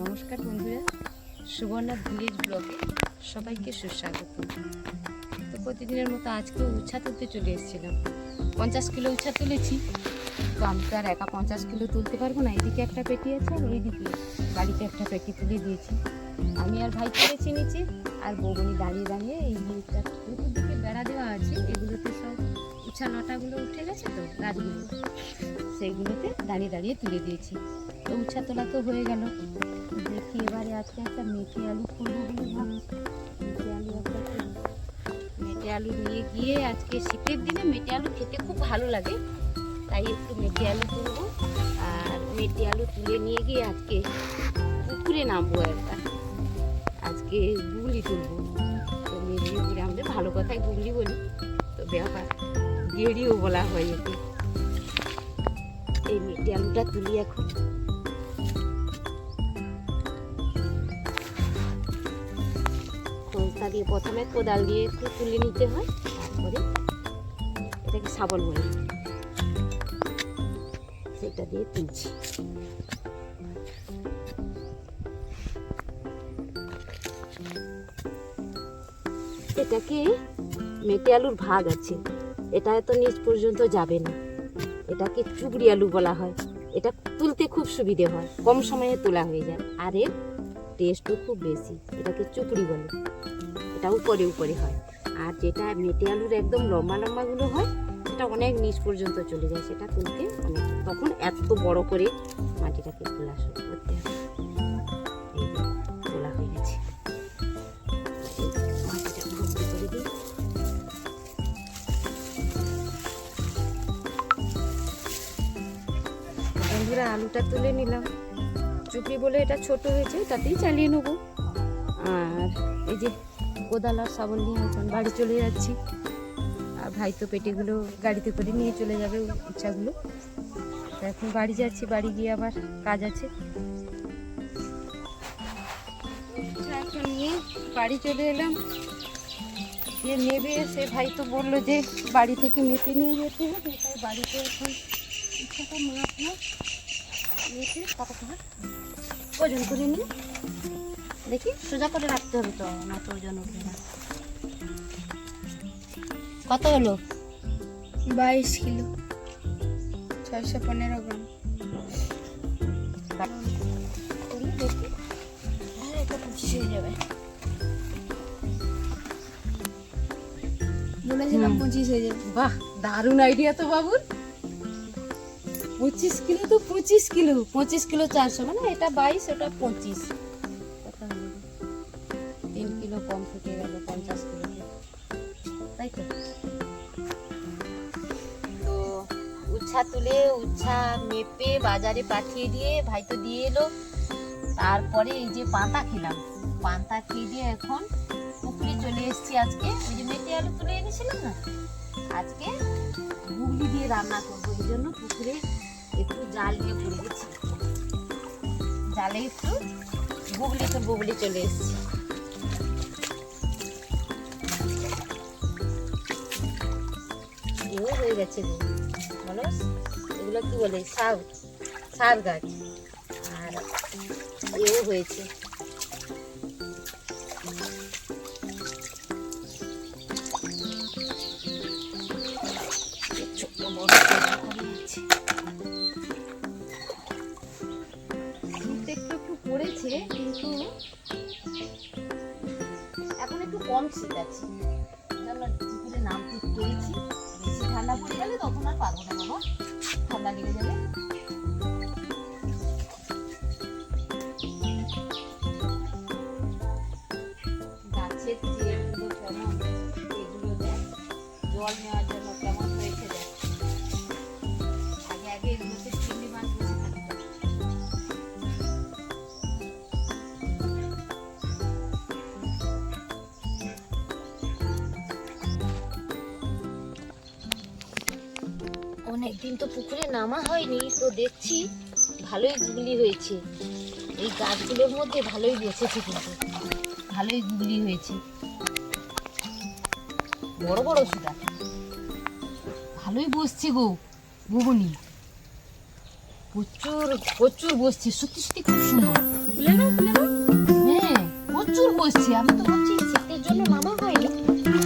নমস্কার বন্ধুরা, সুবর্ণা ভিলেজ ব্লগে সবাইকে সুস্বাগত। তো প্রতিদিনের মতো আজকেও উচ্ছা তুলতে চলে এসেছিলাম। 50 কিলো উচ্ছা তুলেছি। তো আমি তো আর একা 50 কিলো তুলতে পারবো না। এদিকে একটা পেটি আছে আর এইদিকে বাড়িতে একটা পেটি তুলে দিয়েছি। আমি আর ভাই তুলেছি নিচে, আর বৌমনি দাঁড়িয়ে দাঁড়িয়ে এই দিকে বেড়া দেওয়া আছে, এগুলোতে সব উচ্ছা লতাগুলো উঠে গেছে তো গাছগুলো, সেইগুলোতে দাঁড়িয়ে দাঁড়িয়ে তুলে দিয়েছি। তো উচ্ছা তোলা তো হয়ে গেল। দেখি এবারে আজকে একটা মেটে আলু করবো বলে ভাবছি। মেটে আলু নিয়ে গিয়ে আজকে শীতের দিনে মেটে আলু খেতে খুব ভালো লাগে, তাই একটু মেটে আলু তুলবো। আর মেটে আলু তুলে নিয়ে গিয়ে আজকে পুকুরে নামবো একবার। আজকে গুগলি তুলবো। তো মেদিনীপুরে আমাদের ভালো কথায় গুগলি বলি, তো ব্যাপার গেড়িও বলা হয় একে। এই মেটে আলুটা তুলি এখন। খোলসা দিয়ে প্রথমে কোদাল দিয়ে একটু তুলে নিতে হয়, তারপরে এটাকে শাবল বলে, সেটা দিয়ে তুলছি। এটাকে মেটে আলুর ভাগ আছে, এটা এত নিচ পর্যন্ত যাবে না। এটাকে চুবড়ি আলু বলা হয়। এটা তুলতে খুব সুবিধে হয়, কম সময়ে তোলা হয়ে যায়, আর এর টেস্টও খুব বেশি। এটাকে চুপড়ি বলে। এটা উপরে উপরে হয়। আর যেটা মেটে আলুর একদম লম্বা লম্বাগুলো হয়, সেটা অনেক নিচ পর্যন্ত চলে যায়, সেটা তুলতে অনেক, তখন এত বড় করে মাটিটাকে তোলা শুরু করতে হবে। এই যে তোলা হয়ে গেছে, মাটিটা ভর্তি করে দিই। বন্ধুরা, আলুটা তুলে নিলাম। চুপড়ি বলে এটা ছোট হয়েছে, তাতেই চালিয়ে নেবো। আর এই যে কোদাল আর শাবল নিয়ে এখন বাড়ি চলে যাচ্ছি। আর ভাই তো পেটিগুলো গাড়িতে করে নিয়ে চলে যাবে উচ্ছাগুলো। তো এখন বাড়ি যাচ্ছি, বাড়ি গিয়ে আবার কাজ আছে। এখন নিয়ে বাড়ি চলে এলাম। গিয়ে নেবে এসে ভাই তো বললো যে বাড়ি থেকে মেপে নিয়ে যেতে হবে, তাই বাড়িতে এখন উচ্ছাটা মাপলো, মেপে কতটা ওজন করে নিয়ে দেখি, সোজা করে রাখতে হবে, তো না তো ওজন উঠবে না। কত হলো? 22 কিলো 615 গ্রাম। দেখি, হ্যাঁ, এটা 25 হয়ে যাবে। বলেছিলাম 25 হয়ে যাবে। বাহ, দারুণ আইডিয়া তো বাবুর। 25 কিলো তো 25 কিলো, 25 কিলো 400, মানে এটা 22, ওটা 25। কত হলো? 3 কিলো কম থেকে গেল 50 কিলো, তাই তো। তো উচ্ছা তুলে উচ্ছা মেপে বাজারে পাঠিয়ে দিয়ে ভাই তো দিয়ে এলো। তারপরে এই যে পান্তা খেলাম, পান্তা খেয়ে দিয়ে এখন পুকুরে চলে এসেছি। আজকে ওই যে মেটে আলু তুলে এনেছিলাম না, আজকে গুগলি দিয়ে রান্না করবো। এই জন্য পুকুরে একটু জাল নিয়ে পড়ে গেছি, জালে একটু গুগলি চলে এসেছি। এও হয়ে গেছে বলো, এগুলো কি বলে, শাক গাছ। আর এও হয়েছে। ছোট্ট বড় একটু পড়েছে, কিন্তু এখন একটু কম শীত আছে, পুকুরে নাম ঠিক করেছি। বেশি ঠান্ডা পড়ে গেলে তখন আর পারবো না বাবা, ঠান্ডা লেগে যাবে। গাছের চেগুলো কেমন, এগুলো দেয় জল নেওয়ার জন্য, কেমন হয়েছে দেখ। আগে এগুলোতে চিংড়ি মাছ বেশি থাকতো। অনেকদিন তো পুকুরে নামা হয়নি, তো দেখছি ভালোই গুগলি হয়েছে। এই গাছগুলোর মধ্যে ভালোই বসেছে, কিন্তু ভালোই গুগলি হয়েছে, বড় বড় সুদা, ভালোই বসছে গো গুগনি, প্রচুর প্রচুর বসছে, সত্যি সত্যি খুব সুন্দর। তুলে নাও তুলে নাও। হ্যাঁ প্রচুর বসছে, আমি তো ভাবছি শীতের জন্য নামা হয়নি,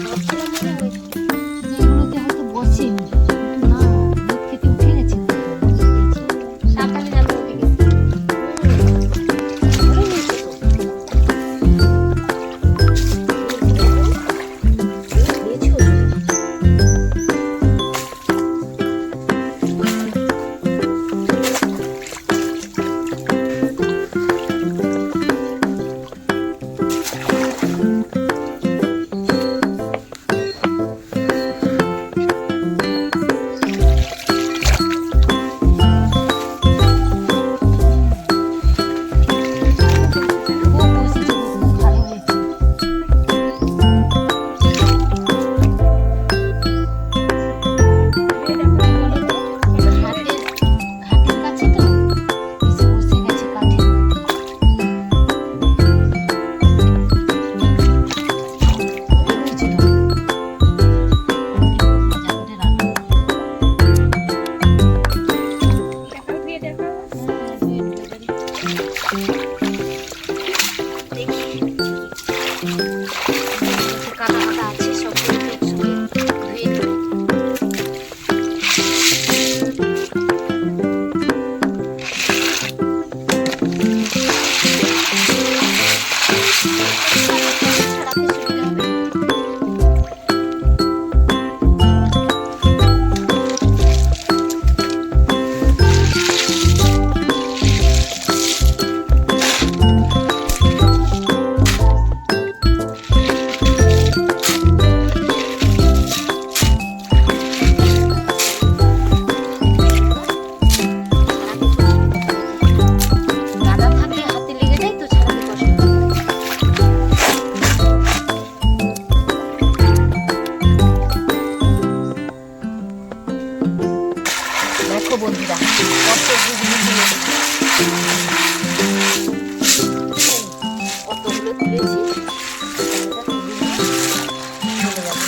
ভাবছিলাম মনে হয় যে এগুলোতে হয়তো বসে, কিন্তু না, মুখ থেকে উঠে গেছে। সাবধানে নামে উঠে গেছে। ভালো হয়েছে তো। হয়েছে ওটা। খুব বসেছে, খুব ভালো হয়েছে। ঘাটের কাছে তো এসে বসে গেছে কাঠে। ভালো হয়েছে তো। ভাজা করে রান্না। হ্যাঁ, দিয়ে দেবো। কাদা কাদা আছে, সবগুলোকে একসঙ্গে ধুয়ে নেব। ছাড়াতে সুবিধা হবে। কাদা থাকলে হাতে লেগে যায় তো, ছাড়াতে কষ্ট হয়। দেখো বন্ধুরা কত গুগলি তুলেছি, কতগুলো তুলেছি। এটা তুলে নিয়ে চলে যাবো।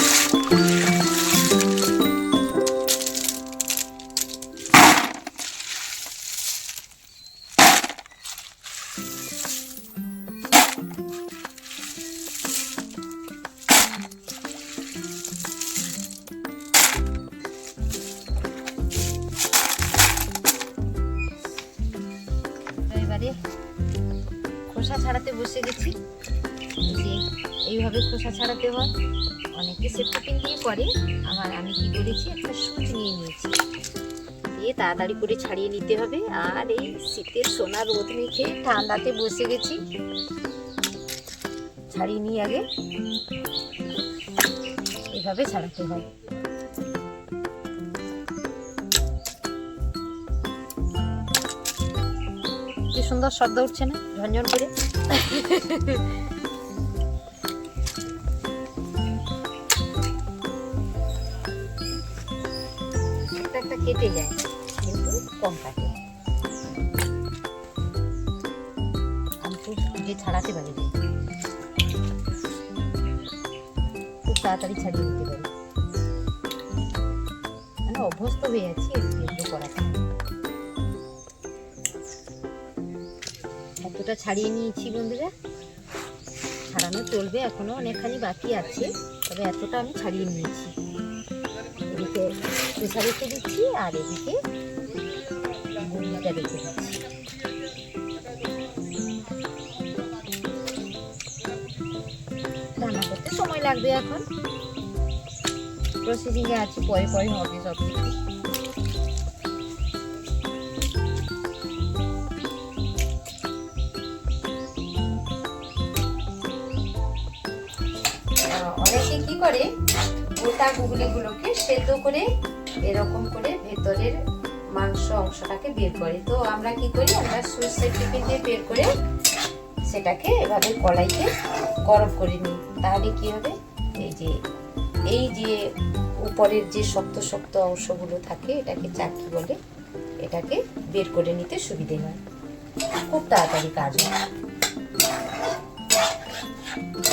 এবারে খোসা ছাড়াতে বসে গেছি। এই যে এইভাবে খোসা ছাড়াতে হয়, অনেকে সেফটি দিয়ে করে, আমি কি করেছি, একটা সুচ নিয়ে নিয়েছি, দিয়ে তাড়াতাড়ি করে ছাড়িয়ে নিতে হবে। আর এই শীতের সোনা রোদ মেখে ঠান্ডাতে বসে গেছি, ছাড়িয়ে নিয়ে আগে এভাবে ছাড়াতে হয়। কি সুন্দর শব্দ উঠছে না ঝনঝন করে। একটা একটা কেটে যায় কিন্তু কম কাটে। আমি খুব যে ছাড়াতে পারি, খুব তাড়াতাড়ি ছাড়িয়ে নিতে পারি, মানে অভ্যস্ত হয়ে আছি এগুলো করাতে। এতটা ছাড়িয়ে নিয়েছি বন্ধুরা, ছাড়ানো চলবে, এখনো অনেকখানি বাকি আছে, তবে এতটা আমি ছাড়িয়ে নিয়েছি। এদিকে প্রেসার রেখে দিচ্ছি আর এদিকে গুঁড়িটা রেখে দিচ্ছি। রান্না করতে সময় লাগবে, এখন প্রসেসিংয়ে আছে, পরে পরে হবে সব কিছু। অনেকে কি করে, গোটা গুগলিগুলোকে সেদ্ধ করে এরকম করে ভেতরের মাংস অংশটাকে বের করে। তো আমরা কি করি, আমরা সরষের টিফিন দিয়ে বের করে সেটাকে এভাবে কড়াইতে গরম করে নিই। তাহলে কি হবে, এই যে উপরের যে শক্ত শক্ত অংশগুলো থাকে, এটাকে চাকি বলে, এটাকে বের করে নিতে সুবিধে হয়, খুব তাড়াতাড়ি কাজ হয়।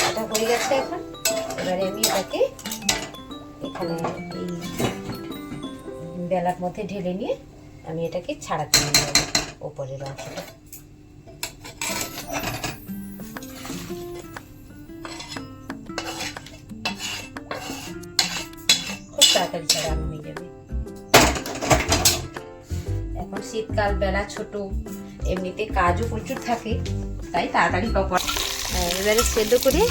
এটা হয়ে গেছে এখন। এবারে আমি এটাকে এখানে এই বেলার মধ্যে ঢেলে নিয়ে আমি এটাকে ছাড়াতে নিয়ে যাবো ওপরের অংশটা। তাড়াতাড়ি ছাড়ানো হয়ে যাবে। এখন শীতকাল, বেলা ছোট, এমনিতে কাজও প্রচুর থাকে, তাই তাড়াতাড়ি পাপড়। এবারে সেদ্ধ করে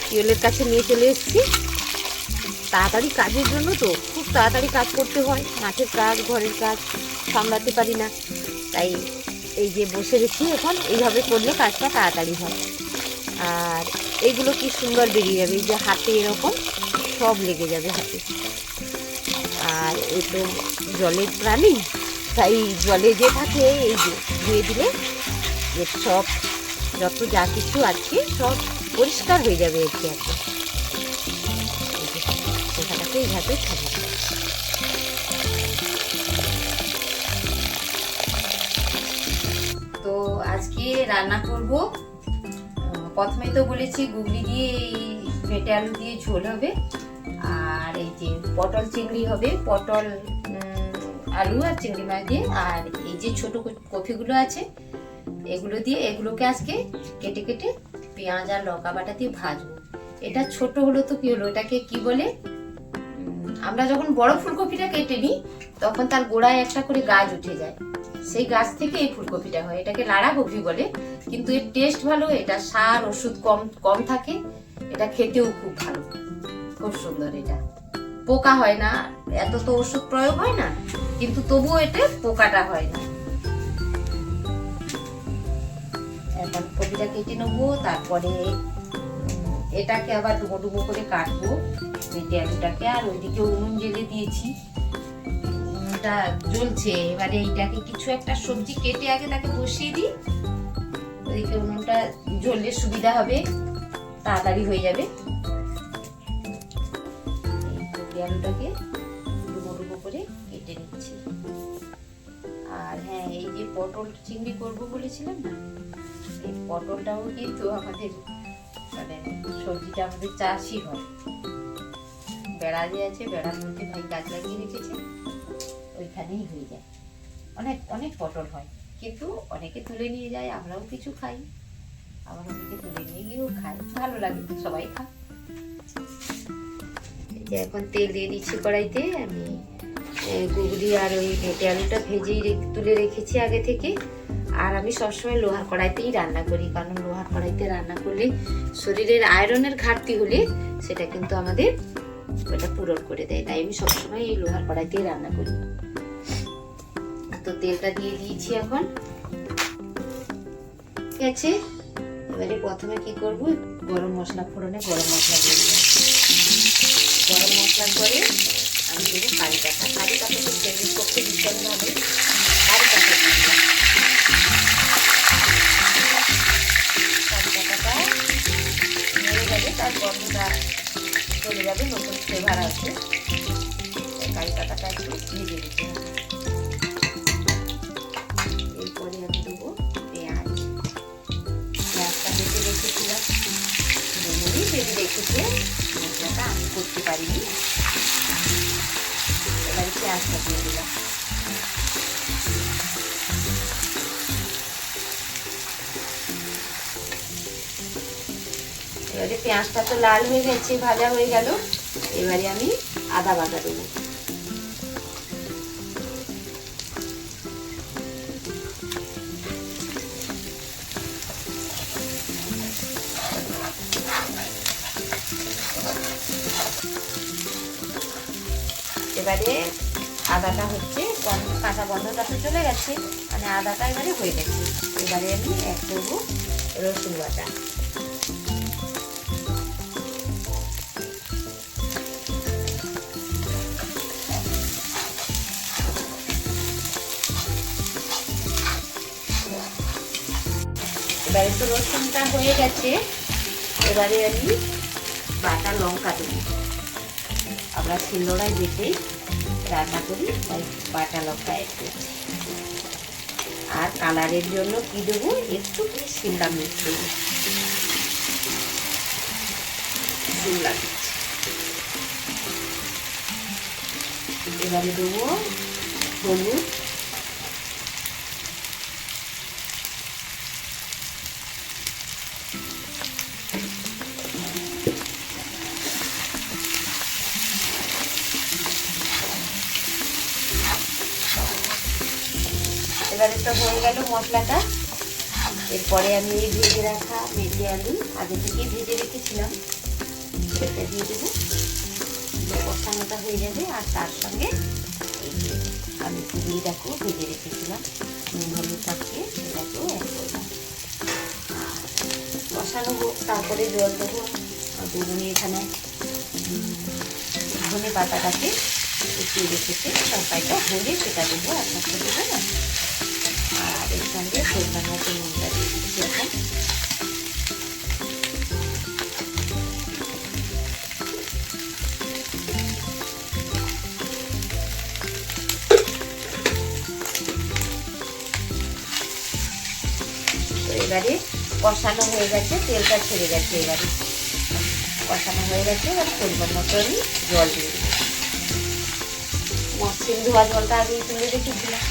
টিউলের কাছে নিয়ে চলে এসেছি। তাড়াতাড়ি কাজের জন্য তো খুব তাড়াতাড়ি কাজ করতে হয়, মাঠের কাজ, ঘরের কাজ সামলাতে পারি না, তাই এই যে বসে রেখি। এখন এইভাবে করলে কাজটা তাড়াতাড়ি হয়। আর এইগুলো কি সুন্দর বেরিয়ে যাবে, এই যে হাতে এরকম সব লেগে যাবে হাতে। আর এই তো জলের প্রাণী, তাই জলে যে থাকে এই যে ধুয়ে দিলে এর সব যত যা কিছু আছে সব পরিষ্কার হয়ে যাবে। আর কি একটা সেখানটাকে এইভাবে খাবো। তো আজকে রান্না করব, প্রথমে তো বলেছি গুগলি দিয়ে এই পেটে আলু দিয়ে ঝোল হবে, আর এই যে পটল চিংড়ি হবে, পটল আলু আর চিংড়ি মাছ দিয়ে। আর এই যে ছোট কফিগুলো আছে এগুলো দিয়ে, এগুলোকে আজকে কেটে কেটে পেঁয়াজ আর লঙ্কা বাটা দিয়ে ভাজবো। এটা ছোট হলো তো কি হলো, এটাকে কি বলে, আমরা যখন বড় ফুলকপিটা কেটে নিই তখন তার গোড়ায় একটা করে গাছ উঠে যায়, সেই গাছ থেকে এই ফুলকপিটা হয়। এটাকে লাড়া কপি বলে, কিন্তু এর টেস্ট ভালো, এটা সার ওষুধ কম কম থাকে, এটা খেতেও খুব ভালো, খুব সুন্দর। এটা পোকা হয় না, এত তো ওষুধ প্রয়োগ হয় না, কিন্তু তবুও এতে পোকাটা হয় না। এখন কপিটা কেটে নেবো, তারপরে এটাকে আবার ডুবো ডুবো করে কাটবো পেটে আলুটাকে। আর ওইদিকে উনুন জেলে দিয়েছি, উনুনটা জ্বলছে। এবারে এইটাকে কিছু একটা সবজি কেটে আগে তাকে বসিয়ে দিই, ওইদিকে উনুনটা জ্বললে সুবিধা হবে, তাড়াতাড়ি হয়ে যাবে। এই পেটে আলুটাকে ডুবো ডুবো করে কেটে নিচ্ছি। আর হ্যাঁ, এই যে পটল চিংড়ি করবো বলেছিলাম না, এই পটলটাও কিন্তু আমাদের মানে সবজিটা আমাদের চাষই হয়। বেড়া যে আছে, বেড়ার মধ্যে ভাই গাছ লাগিয়ে রেখেছে, ওইখানেই হয়ে যায়। অনেক অনেক পটল হয়, কিন্তু অনেকে তুলে নিয়ে যায়, আমরাও কিছু খাই, আবার অনেকে তুলে নিয়ে গিয়েও খাই, ভালো লাগে, সবাই খায়। এই যে এখন তেল দিয়ে দিচ্ছি কড়াইতে। আমি গুগলি আর ওই পেটে আলুটা ভেজেই তুলে রেখেছি আগে থেকে। আর আমি সবসময় লোহার কড়াইতেই রান্না করি, কারণ লোহার কড়াইতে রান্না করলে শরীরের আয়রনের ঘাটতি হলে সেটা কিন্তু আমাদের ওটা পূরণ করে দেয়, তাই আমি সবসময় এই লোহার কড়াইতেই রান্না করি। তো তেলটা দিয়ে দিয়েছি এখন, ঠিক আছে। এবারে প্রথমে কি করব, গরম মশলা ফোড়নে গরম মশলা দিয়ে দিলাম। গরম মশলার পরে আমি দেবো কারি পাতা। কারি পাতা তো চিংড়ির পক্ষে ভীষণ ভালো, কারি পাতা দিয়ে দিলাম। কারি পাতাটা নেড়ে যাবে, তার গন্ধটা চলে যাবে, নতুন ফ্লেভার আসবে। কারি পাতাটা একটু ভেজে দিতে হবে। এরপরে আমি দেবো পেঁয়াজ। পেঁয়াজটা বেটে রেখেছিলাম, বেটে রেখেছে, মশলাটা আমি করতে পারিনি। এবারে পেঁয়াজটা দিয়ে দিলাম। এবারে পেঁয়াজটা তো লাল হয়ে গেছে, ভাজা হয়ে গেল। এবারে আমি আদা বাটা দেবো। এবারে আদাটা হচ্ছে কাঁচা গন্ধটা তো চলে গেছে, মানে আদাটা এবারে হয়ে গেছে। এবারে আমি এক দেবো রসুন বাটা। এবারে তো রসুনটা হয়ে গেছে, এবারে আমি বাটা লঙ্কা দেবো। আমরা শিলনোড়ায় বেটে রান্না করি, তাই বাটা লঙ্কা অ্যাড করছি। আর কালারের জন্য কি দেবো, একটু শিমলা মির্চ দেবো, শিমলা মির্চ। এবারে দেবো হলুদ, এবারে তো হয়ে গেল মশলাটা। এরপরে আমি এই ভেজে রাখা মেথি আলু আগে থেকেই ভেজে রেখেছিলাম, সেটা দিয়ে দেবো। কষানোটা হয়ে যাবে। আর তার সঙ্গে এই যে আমি পুরিটাকেও ভেজে রেখেছিলাম নুন হলুদ থাকছে, সেটাকেও অ্যাড করলাম। কষানো হোক, তারপরে জল দেবো। দুজনে এখানে ধনে পাতাটাকে একটু রেখেছে, তরকারিটা হলে সেটা দেবো, একসাথে দেবো না। আর এর সঙ্গে পরিমাণ মতো নুনটা দিয়ে দিচ্ছি এখন। এবারে কষানো হয়ে গেছে, তেলটা ছেড়ে গেছে। এবারে কষানো হয়ে গেছে, এবার পরিমাণ মতো আমি জল দিয়ে দেবো। মসৃণ ধোয়া জলটা আগেই তুলে রেখেছিলাম,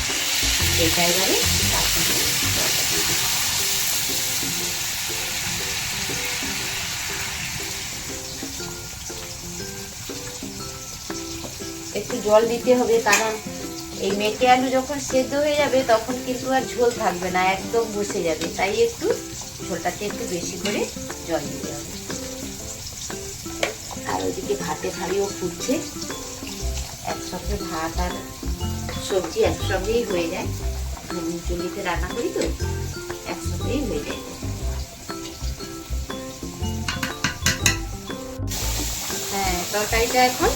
এটা এবারে তার সঙ্গে জলটা দিয়ে দিচ্ছি। একটু জল দিতে হবে, কারণ এই মেথি আলু যখন সেদ্ধ হয়ে যাবে তখন কিন্তু আর ঝোল থাকবে না, একদম বসে যাবে। তাই একটু ঝোলটাতে একটু বেশি করে জল দিতে হবে। আর ওইদিকে ভাতের হাঁড়িও ফুটছে, একসঙ্গে ভাত আর সবজি একসঙ্গেই হয়ে যায়। চুলিতে রান্না করি তো, একসঙ্গেই হয়ে যায়। হ্যাঁ, তরকারিটা এখন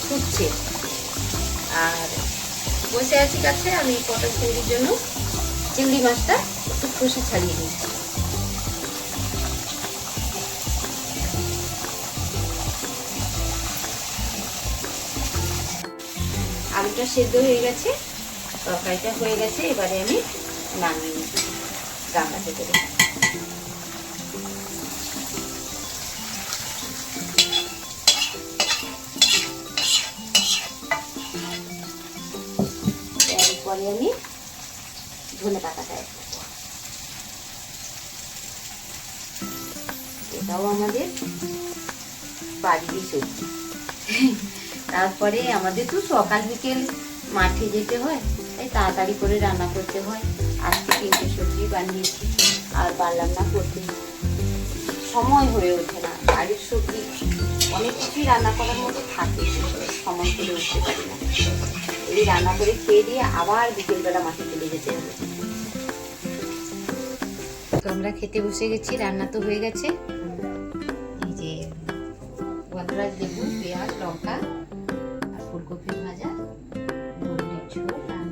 ফুটছে। আর বসে আছি কাছে, আমি পটল চিংড়ির জন্য চিংড়ি মাছটা একটু খোসা ছাড়িয়ে নিচ্ছি। আলুটা সেদ্ধ হয়ে গেছে, তরকারিটা হয়ে গেছে। এবারে আমি নামিয়ে নিচ্ছি গামলাতে করে। এরপরে আমি ধনে পাতাটা অ্যাড করব। এটাও আমাদের বাড়িরই সবজি। তারপরে আমাদের তো সকাল বিকেল মাঠে যেতে হয়, তাই তাড়াতাড়ি করে রান্না করতে হয়। আজকে 3টে সবজি বানিয়েছি, আর পারলাম না করতে, সময় হয়ে ওঠে না। বাড়ির সবজি অনেক কিছুই রান্না করার মতো থাকে, সময় করে উঠতে পারি না। এই রান্না করে খেয়ে দিয়ে আবার বিকেলবেলা মাঠে চলে যেতে হবে। তো আমরা খেতে বসে গেছি, রান্না তো হয়ে গেছে। এই যে গন্ধরাজ লেবু, পেঁয়াজ, লঙ্কা আর ফুলকপি ভাজা, মুরগির ঝোল আর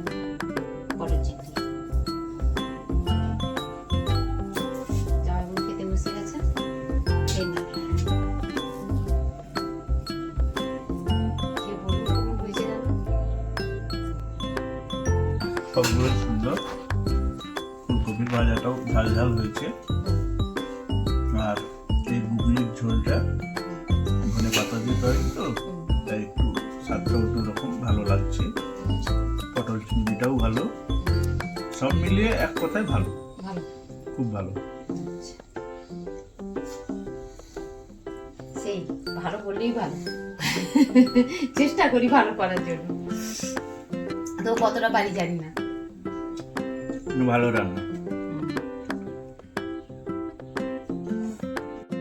পটল চিংড়ি। জামাইবাবু খেতে বসে গেছে। সবগুলো সুন্দর। ফুলকপির ভাজাটাও ঝাল ঝাল হয়েছে, আর এই ঘুগনির ঝোলটা ধনে পাতা দিয়ে তৈরি তো, তাই একটু স্বাদটা অন্যরকম ভালো লাগছে। পটল চিংড়িটাও ভালো, সব মিলিয়ে এক কথায় ভালো, খুব ভালো। সেই ভালো বললেই ভালো। চেষ্টা করি ভালো করার জন্য, তো কতটা পারি জানি না। ভালো রান্না।